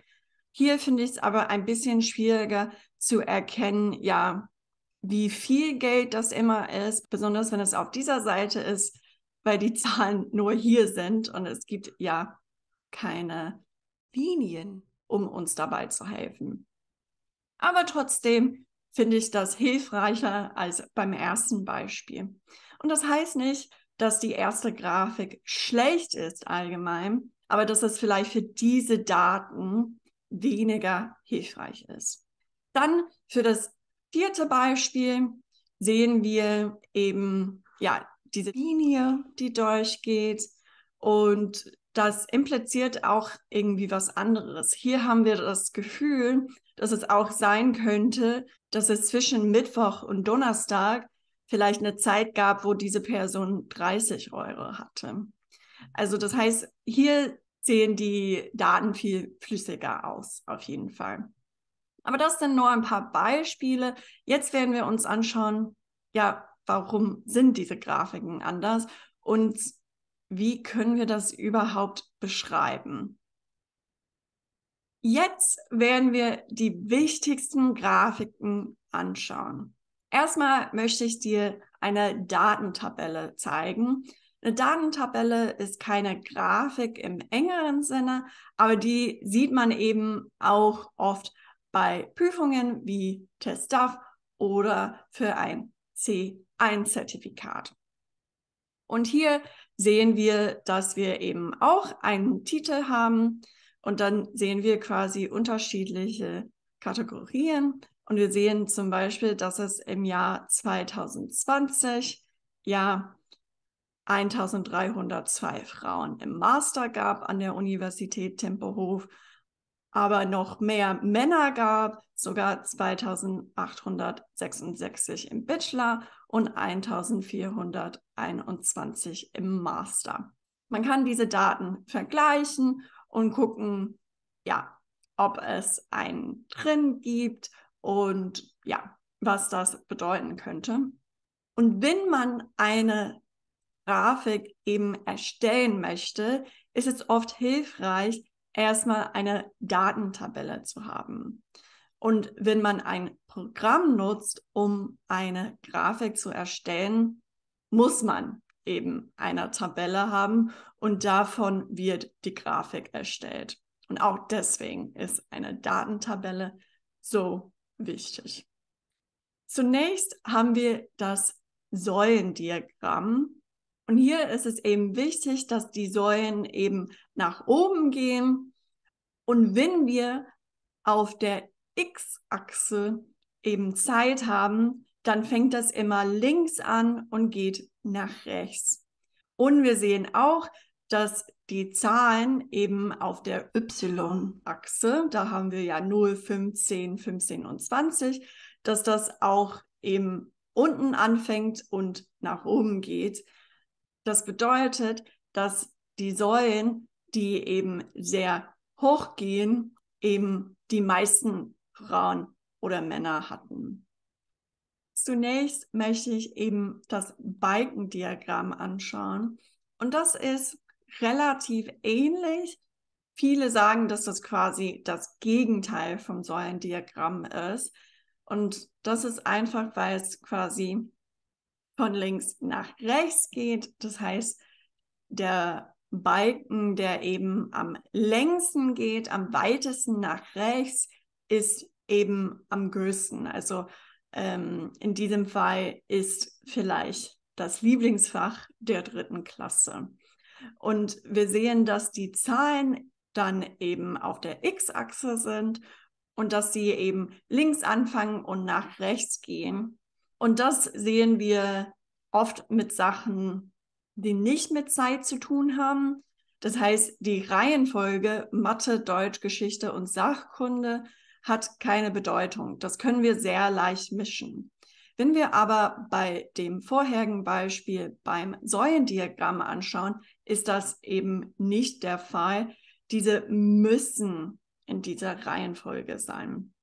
Hier finde ich es aber ein bisschen schwieriger zu erkennen, ja, wie viel Geld das immer ist, besonders wenn es auf dieser Seite ist, weil die Zahlen nur hier sind und es gibt ja keine Linien, um uns dabei zu helfen. Aber trotzdem finde ich das hilfreicher als beim ersten Beispiel. Und das heißt nicht, dass die erste Grafik schlecht ist allgemein, aber dass es vielleicht für diese Daten weniger hilfreich ist. Dann für das vierte Beispiel sehen wir eben ja diese Linie, die durchgeht, und das impliziert auch irgendwie was anderes. Hier haben wir das Gefühl, dass es auch sein könnte, dass es zwischen Mittwoch und Donnerstag vielleicht eine Zeit gab, wo diese Person 30 Euro hatte. Also das heißt, hier sehen die Daten viel flüssiger aus, auf jeden Fall. Aber das sind nur ein paar Beispiele. Jetzt werden wir uns anschauen, ja, warum sind diese Grafiken anders und wie können wir das überhaupt beschreiben? Jetzt werden wir die wichtigsten Grafiken anschauen. Erstmal möchte ich dir eine Datentabelle zeigen. Eine Datentabelle ist keine Grafik im engeren Sinne, aber die sieht man eben auch oft bei Prüfungen wie TestDaF oder für ein C1-Zertifikat. Und hier sehen wir, dass wir eben auch einen Titel haben und dann sehen wir quasi unterschiedliche Kategorien. Und wir sehen zum Beispiel, dass es im Jahr 2020 ja 1302 Frauen im Master gab an der Universität Tempelhof, aber noch mehr Männer gab, sogar 2866 im Bachelor und 1421 im Master. Man kann diese Daten vergleichen und gucken, ja, ob es einen Trend gibt und ja, was das bedeuten könnte. Und wenn man eine Grafik eben erstellen möchte, ist es oft hilfreich, erstmal eine Datentabelle zu haben. Und wenn man ein Programm nutzt, um eine Grafik zu erstellen, muss man eben eine Tabelle haben und davon wird die Grafik erstellt. Und auch deswegen ist eine Datentabelle so wichtig. Zunächst haben wir das Säulendiagramm. Und hier ist es eben wichtig, dass die Säulen eben nach oben gehen. Und wenn wir auf der X-Achse eben Zeit haben, dann fängt das immer links an und geht nach rechts. Und wir sehen auch, dass die Zahlen eben auf der Y-Achse, da haben wir ja 0, 15, 15 und 20, dass das auch eben unten anfängt und nach oben geht. Das bedeutet, dass die Säulen, die eben sehr hoch gehen, eben die meisten Frauen oder Männer hatten. Zunächst möchte ich eben das Balkendiagramm anschauen. Und das ist relativ ähnlich. Viele sagen, dass das quasi das Gegenteil vom Säulendiagramm ist. Und das ist einfach, weil es quasi von links nach rechts geht. Das heißt, der Balken, der eben am längsten geht, am weitesten nach rechts, ist eben am größten. Also in diesem Fall ist vielleicht das Lieblingsfach der 3. Klasse. Und wir sehen, dass die Zahlen dann eben auf der X-Achse sind und dass sie eben links anfangen und nach rechts gehen. Und das sehen wir oft mit Sachen, die nicht mit Zeit zu tun haben. Das heißt, die Reihenfolge Mathe, Deutsch, Geschichte und Sachkunde hat keine Bedeutung. Das können wir sehr leicht mischen. Wenn wir aber bei dem vorherigen Beispiel beim Säulendiagramm anschauen, ist das eben nicht der Fall. Diese müssen in dieser Reihenfolge sein.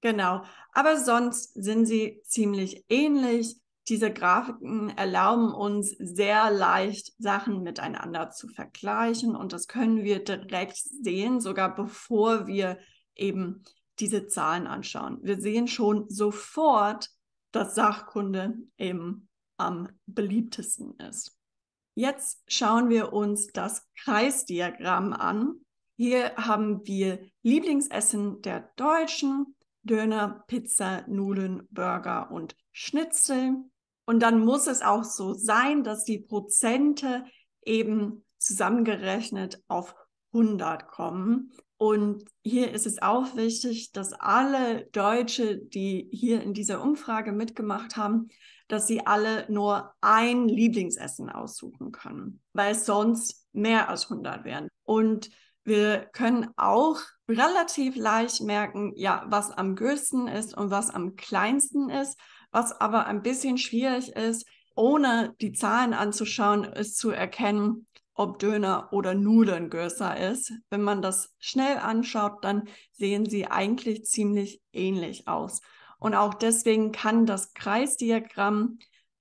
Genau, aber sonst sind sie ziemlich ähnlich. Diese Grafiken erlauben uns sehr leicht, Sachen miteinander zu vergleichen und das können wir direkt sehen, sogar bevor wir eben diese Zahlen anschauen. Wir sehen schon sofort, dass Sachkunde eben am beliebtesten ist. Jetzt schauen wir uns das Kreisdiagramm an. Hier haben wir Lieblingsessen der Deutschen: Döner, Pizza, Nudeln, Burger und Schnitzel. Und dann muss es auch so sein, dass die Prozente eben zusammengerechnet auf 100 kommen. Und hier ist es auch wichtig, dass alle Deutsche, die hier in dieser Umfrage mitgemacht haben, dass sie alle nur ein Lieblingsessen aussuchen können, weil es sonst mehr als 100 wären. Und wir können auch relativ leicht merken, ja, was am größten ist und was am kleinsten ist. Was aber ein bisschen schwierig ist, ohne die Zahlen anzuschauen, ist zu erkennen, ob Döner oder Nudeln größer ist. Wenn man das schnell anschaut, dann sehen sie eigentlich ziemlich ähnlich aus. Und auch deswegen kann das Kreisdiagramm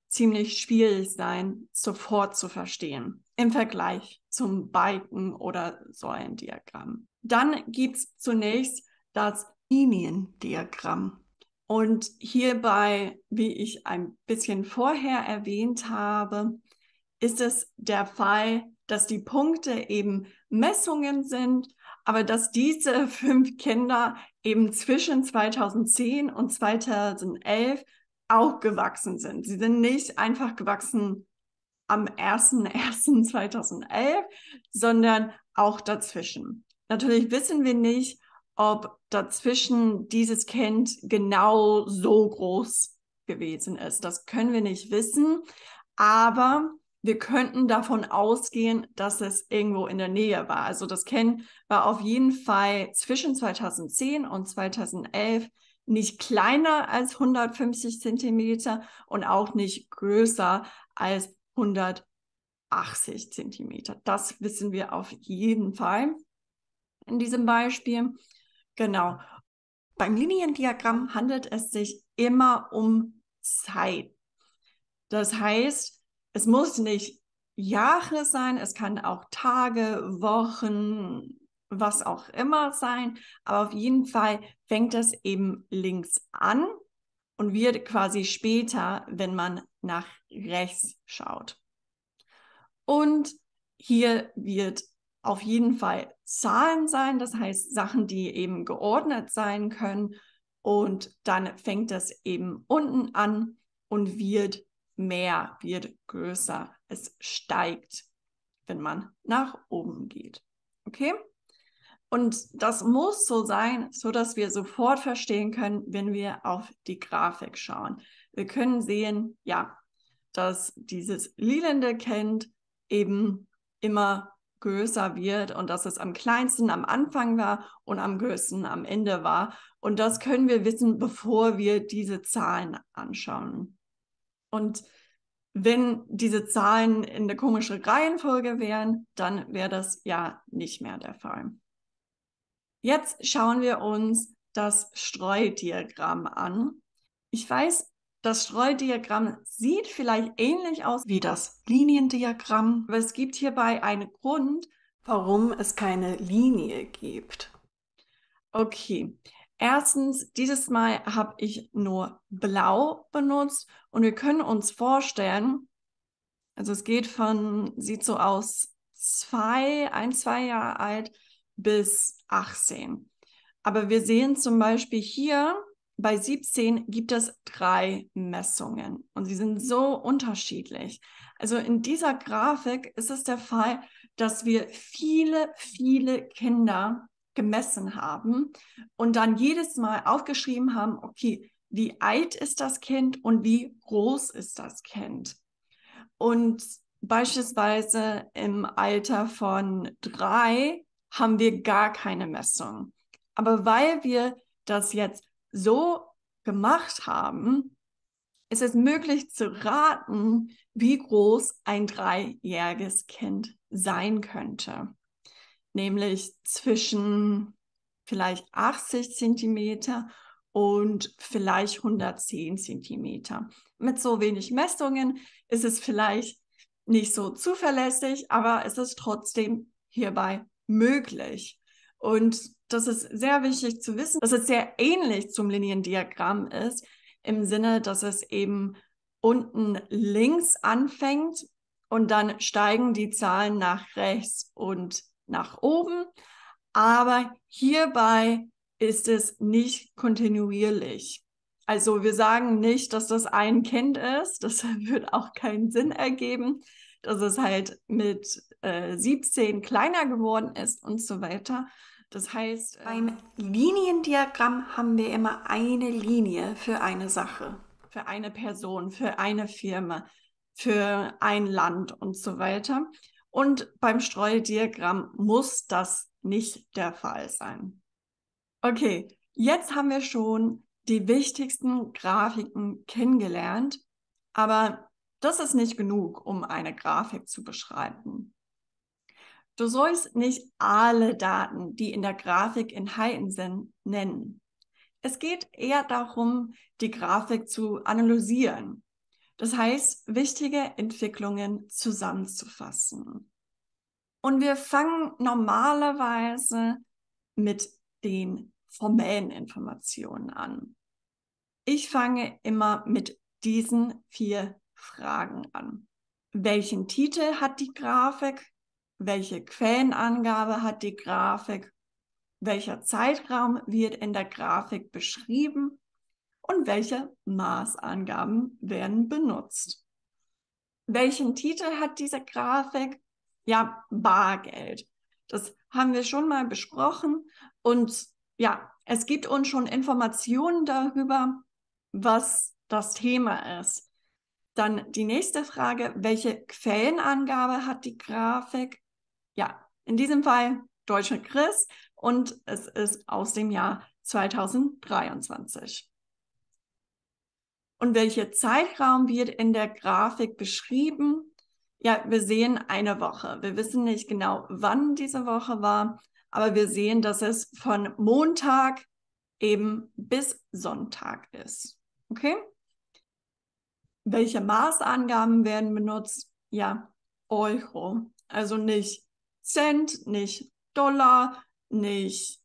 ziemlich schwierig sein, sofort zu verstehen im Vergleich zum Balken- oder Säulendiagramm. Dann gibt es zunächst das Liniendiagramm. Und hierbei, wie ich ein bisschen vorher erwähnt habe, ist es der Fall, dass die Punkte eben Messungen sind, aber dass diese 5 Kinder eben zwischen 2010 und 2011 auch gewachsen sind. Sie sind nicht einfach gewachsen am 01.01.2011, sondern auch dazwischen. Natürlich wissen wir nicht, ob dazwischen dieses Kind genau so groß gewesen ist. Das können wir nicht wissen, aber wir könnten davon ausgehen, dass es irgendwo in der Nähe war. Also das Kind war auf jeden Fall zwischen 2010 und 2011 nicht kleiner als 150 Zentimeter und auch nicht größer als 180 Zentimeter. Das wissen wir auf jeden Fall in diesem Beispiel. Genau. Beim Liniendiagramm handelt es sich immer um Zeit. Das heißt, es muss nicht Jahre sein, es kann auch Tage, Wochen, was auch immer sein, aber auf jeden Fall fängt es eben links an und wird quasi später, wenn man nach rechts schaut. Und hier wird auf jeden Fall Zahlen sein, das heißt Sachen, die eben geordnet sein können. Und dann fängt es eben unten an und wird mehr, wird größer. Es steigt, wenn man nach oben geht. Okay? Und das muss so sein, so dass wir sofort verstehen können, wenn wir auf die Grafik schauen. Wir können sehen, ja, dass dieses lilende Kind eben immer größer wird und dass es am kleinsten am Anfang war und am größten am Ende war. Und das können wir wissen, bevor wir diese Zahlen anschauen. Und wenn diese Zahlen in der komischen Reihenfolge wären, dann wäre das ja nicht mehr der Fall. Jetzt schauen wir uns das Streudiagramm an. Ich weiß, das Streudiagramm sieht vielleicht ähnlich aus wie das Liniendiagramm, aber es gibt hierbei einen Grund, warum es keine Linie gibt. Okay, erstens, dieses Mal habe ich nur blau benutzt und wir können uns vorstellen, also es geht sieht so aus, 2 Jahre alt bis 18. Aber wir sehen zum Beispiel hier, bei 17 gibt es 3 Messungen und sie sind so unterschiedlich. Also in dieser Grafik ist es der Fall, dass wir viele, viele Kinder gemessen haben und dann jedes Mal aufgeschrieben haben, okay, wie alt ist das Kind und wie groß ist das Kind? Und beispielsweise im Alter von 3 haben wir gar keine Messung. Aber weil wir das jetzt so gemacht haben, ist es möglich zu raten, wie groß ein 3-jähriges Kind sein könnte. Nämlich zwischen vielleicht 80 Zentimeter und vielleicht 110 Zentimeter. Mit so wenig Messungen ist es vielleicht nicht so zuverlässig, aber es ist trotzdem hierbei möglich. Und das ist sehr wichtig zu wissen, dass es sehr ähnlich zum Liniendiagramm ist, im Sinne, dass es eben unten links anfängt und dann steigen die Zahlen nach rechts und nach oben. Aber hierbei ist es nicht kontinuierlich. Also wir sagen nicht, dass das ein Kind ist. Das würde auch keinen Sinn ergeben, dass es halt mit 17 kleiner geworden ist und so weiter. Das heißt, beim Liniendiagramm haben wir immer eine Linie für eine Sache, für eine Person, für eine Firma, für ein Land und so weiter. Und beim Streudiagramm muss das nicht der Fall sein. Okay, jetzt haben wir schon die wichtigsten Grafiken kennengelernt, aber das ist nicht genug, um eine Grafik zu beschreiben. Du sollst nicht alle Daten, die in der Grafik enthalten sind, nennen. Es geht eher darum, die Grafik zu analysieren. Das heißt, wichtige Entwicklungen zusammenzufassen. Und wir fangen normalerweise mit den formellen Informationen an. Ich fange immer mit diesen 4 Fragen an. Welchen Titel hat die Grafik? Welche Quellenangabe hat die Grafik? Welcher Zeitraum wird in der Grafik beschrieben? Und welche Maßangaben werden benutzt? Welchen Titel hat diese Grafik? Ja, Bargeld. Das haben wir schon mal besprochen. Und ja, es gibt uns schon Informationen darüber, was das Thema ist. Dann die nächste Frage, welche Quellenangabe hat die Grafik? Ja, in diesem Fall Deutsche Chris und es ist aus dem Jahr 2023. Und welcher Zeitraum wird in der Grafik beschrieben? Ja, wir sehen eine Woche. Wir wissen nicht genau, wann diese Woche war, aber wir sehen, dass es von Montag eben bis Sonntag ist. Okay? Welche Maßangaben werden benutzt? Ja, Euro. Also nicht Cent, nicht Dollar, nicht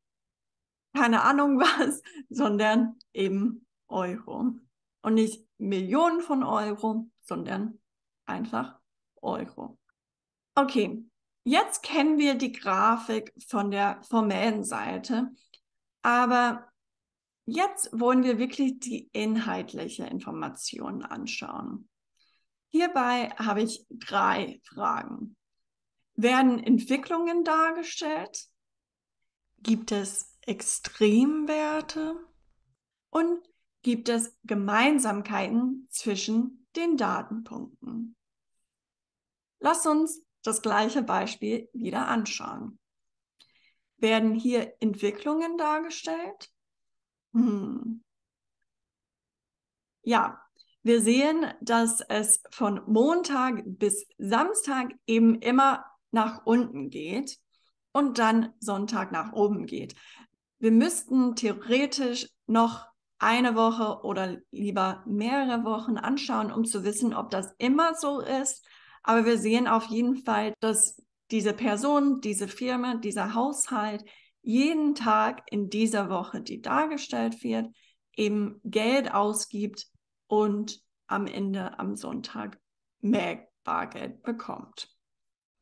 keine Ahnung was, sondern eben Euro. Und nicht Millionen von Euro, sondern einfach Euro. Okay, jetzt kennen wir die Grafik von der formellen Seite, aber jetzt wollen wir wirklich die inhaltliche Information anschauen. Hierbei habe ich 3 Fragen. Werden Entwicklungen dargestellt? Gibt es Extremwerte? Und gibt es Gemeinsamkeiten zwischen den Datenpunkten? Lass uns das gleiche Beispiel wieder anschauen. Werden hier Entwicklungen dargestellt? Ja, wir sehen, dass es von Montag bis Samstag eben immer nach unten geht und dann Sonntag nach oben geht. Wir müssten theoretisch noch eine Woche oder lieber mehrere Wochen anschauen, um zu wissen, ob das immer so ist. Aber wir sehen auf jeden Fall, dass diese Person, diese Firma, dieser Haushalt jeden Tag in dieser Woche, die dargestellt wird, eben Geld ausgibt und am Ende am Sonntag mehr Bargeld bekommt.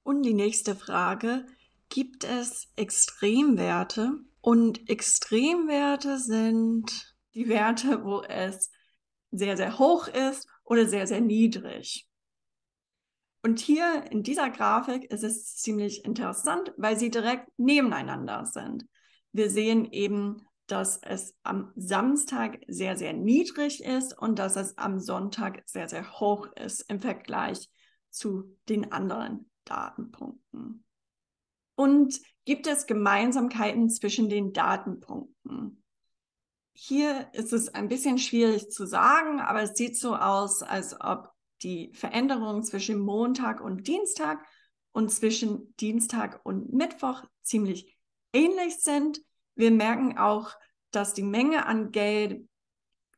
Und die nächste Frage, gibt es Extremwerte? Und Extremwerte sind die Werte, wo es sehr, sehr hoch ist oder sehr, sehr niedrig. Und hier in dieser Grafik ist es ziemlich interessant, weil sie direkt nebeneinander sind. Wir sehen eben, dass es am Samstag sehr, sehr niedrig ist und dass es am Sonntag sehr, sehr hoch ist im Vergleich zu den anderen Datenpunkten. Und gibt es Gemeinsamkeiten zwischen den Datenpunkten? Hier ist es ein bisschen schwierig zu sagen, aber es sieht so aus, als ob die Veränderungen zwischen Montag und Dienstag und zwischen Dienstag und Mittwoch ziemlich ähnlich sind. Wir merken auch, dass die Menge an Geld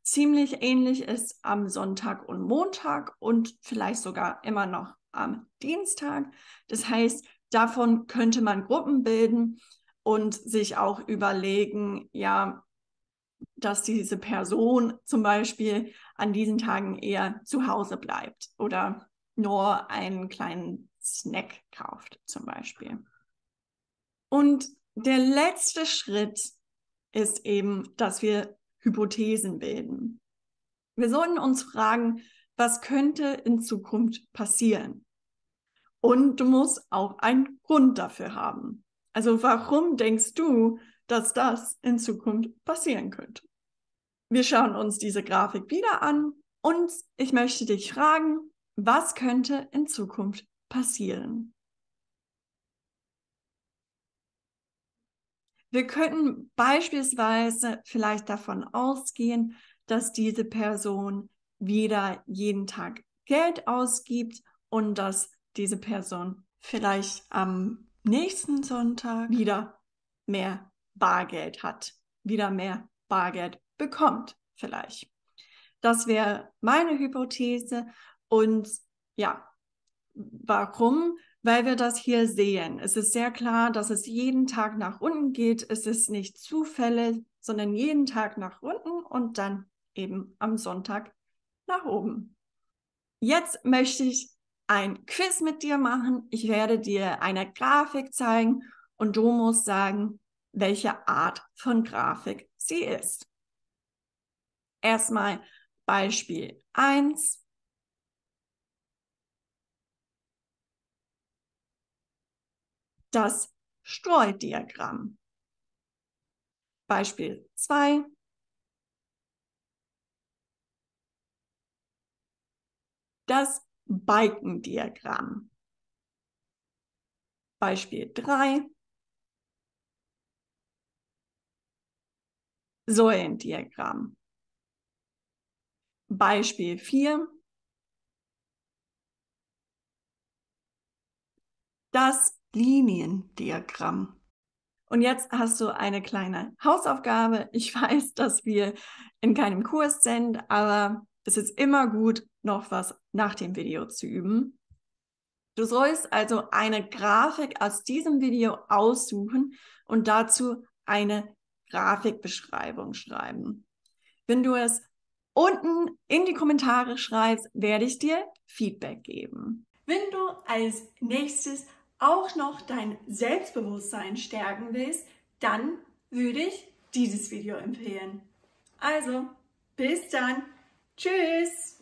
ziemlich ähnlich ist am Sonntag und Montag und vielleicht sogar immer noch am Dienstag. Das heißt, davon könnte man Gruppen bilden und sich auch überlegen, ja, dass diese Person zum Beispiel an diesen Tagen eher zu Hause bleibt oder nur einen kleinen Snack kauft zum Beispiel. Und der letzte Schritt ist eben, dass wir Hypothesen bilden. Wir sollten uns fragen, was könnte in Zukunft passieren? Und du musst auch einen Grund dafür haben. Also warum denkst du, dass das in Zukunft passieren könnte? Wir schauen uns diese Grafik wieder an und ich möchte dich fragen, was könnte in Zukunft passieren? Wir könnten beispielsweise vielleicht davon ausgehen, dass diese Person wieder jeden Tag Geld ausgibt und dass diese Person vielleicht am nächsten Sonntag wieder mehr Bargeld hat, wieder mehr Bargeld bekommt vielleicht. Das wäre meine Hypothese und ja, warum? Weil wir das hier sehen. Es ist sehr klar, dass es jeden Tag nach unten geht. Es ist nicht Zufälle, sondern jeden Tag nach unten und dann eben am Sonntag nach oben. Jetzt möchte ich ein Quiz mit dir machen. Ich werde dir eine Grafik zeigen und du musst sagen, welche Art von Grafik sie ist. Erstmal Beispiel 1. Das Streudiagramm. Beispiel 2. Das Balkendiagramm. Beispiel 3. Säulendiagramm. Beispiel 4. Das Liniendiagramm. Und jetzt hast du eine kleine Hausaufgabe. Ich weiß, dass wir in keinem Kurs sind, aber es ist immer gut, noch was nach dem Video zu üben. Du sollst also eine Grafik aus diesem Video aussuchen und dazu eine Grafikbeschreibung schreiben. Wenn du es unten in die Kommentare schreibst, werde ich dir Feedback geben. Wenn du als nächstes auch noch dein Selbstbewusstsein stärken willst, dann würde ich dieses Video empfehlen. Also, bis dann. Tschüss!